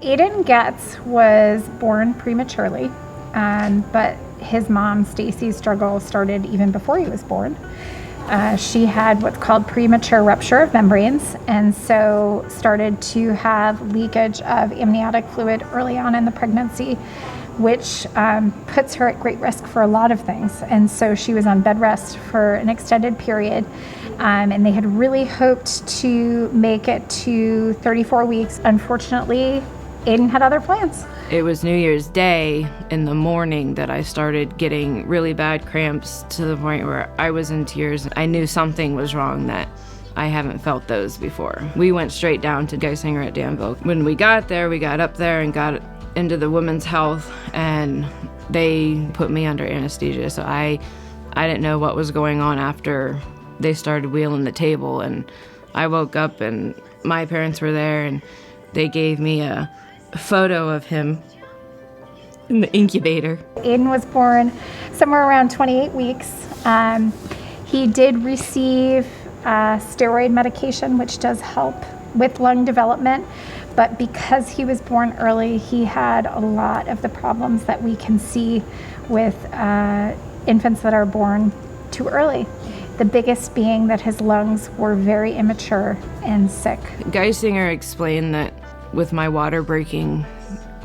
Aiden Getz was born prematurely, but his mom, Stacy's struggle started even before he was born. She had what's called premature rupture of membranes, and so started to have leakage of amniotic fluid early on in the pregnancy, which puts her at great risk for a lot of things. And so she was on bed rest for an extended period, and they had really hoped to make it to 34 weeks. Unfortunately, Aiden had other plans. It was New Year's Day in the morning that I started getting really bad cramps to the point where I was in tears. I knew something was wrong, that I haven't felt those before. We went straight down to Geisinger at Danville. When we got there, we got up there and got into the women's health, and they put me under anesthesia. So I didn't know what was going on after they started wheeling the table, and I woke up and my parents were there, and they gave me a photo of him in the incubator. Aiden was born somewhere around 28 weeks. He did receive steroid medication, which does help with lung development, but because he was born early, he had a lot of the problems that we can see with infants that are born too early. The biggest being that his lungs were very immature and sick. Geisinger explained that with my water breaking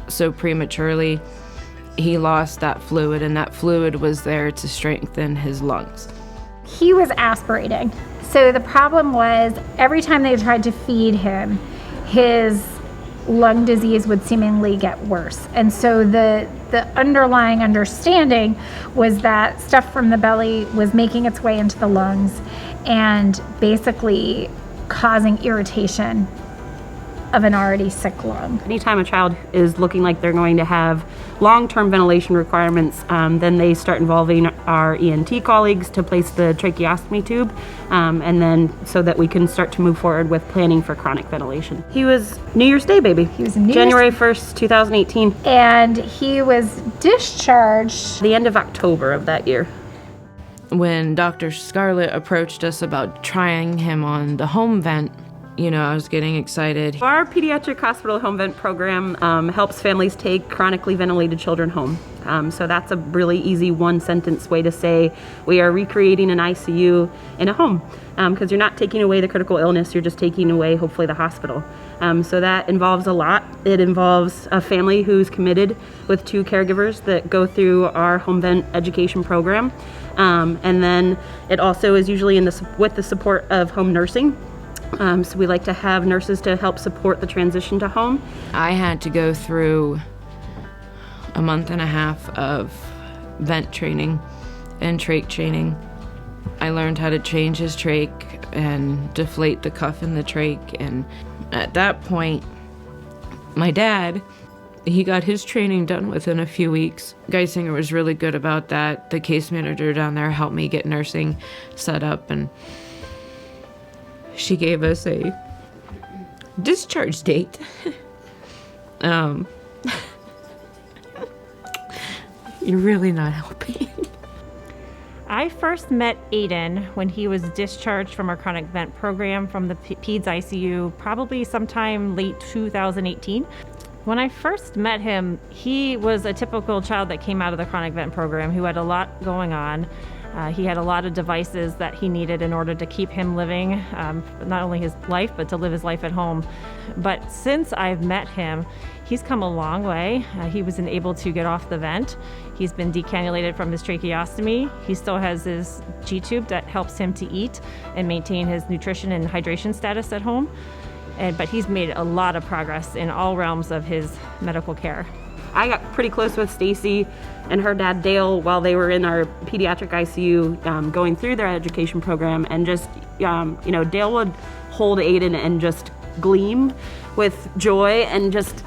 so prematurely, he lost that fluid, and that fluid was there to strengthen his lungs. He was aspirating. So the problem was every time they tried to feed him, his lung disease would seemingly get worse. And so the underlying understanding was that stuff from the belly was making its way into the lungs and basically causing irritation of an already sick lung. Anytime a child is looking like they're going to have long-term ventilation requirements, then they start involving our ENT colleagues to place the tracheostomy tube, and then so that we can start to move forward with planning for chronic ventilation. He was New Year's Day baby. He was January 1st, 2018. And he was discharged the end of October of that year. When Dr. Scarlett approached us about trying him on the home vent, I was getting excited. Our pediatric hospital home vent program helps families take chronically ventilated children home. So that's a really easy one-sentence way to say we are recreating an ICU in a home, because you're not taking away the critical illness, you're just taking away hopefully the hospital. So that involves a lot. It involves a family who's committed with 2 caregivers that go through our home vent education program. And then it also is usually with the support of home nursing. So we like to have nurses to help support the transition to home. I had to go through a month and a half of vent training and trach training. I learned how to change his trach and deflate the cuff in the trach. And at that point, my dad, he got his training done within a few weeks. Geisinger was really good about that. The case manager down there helped me get nursing set up, and she gave us a discharge date. You're really not helping. I first met Aiden when he was discharged from our chronic vent program from the PEDS ICU, probably sometime late 2018. When I first met him, he was a typical child that came out of the chronic vent program who had a lot going on. He had a lot of devices that he needed in order to keep him living, not only his life, but to live his life at home. But since I've met him, he's come a long way. He was able to get off the vent. He's been decannulated from his tracheostomy. He still has his G-tube that helps him to eat and maintain his nutrition and hydration status at home. But he's made a lot of progress in all realms of his medical care. I got pretty close with Stacy and her dad Dale while they were in our pediatric ICU going through their education program, and just Dale would hold Aiden and just gleam with joy, and just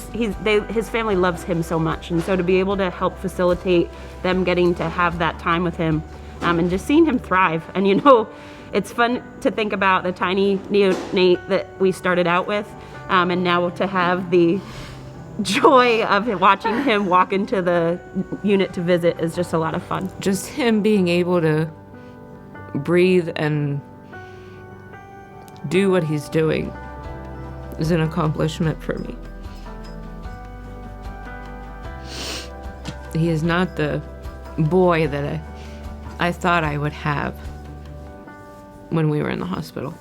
his family loves him so much, and so to be able to help facilitate them getting to have that time with him, and just seeing him thrive. And it's fun to think about the tiny neonate that we started out with, and now to have the joy of watching him walk into the unit to visit is just a lot of fun. Just him being able to breathe and do what he's doing is an accomplishment for me. He is not the boy that I thought I would have when we were in the hospital.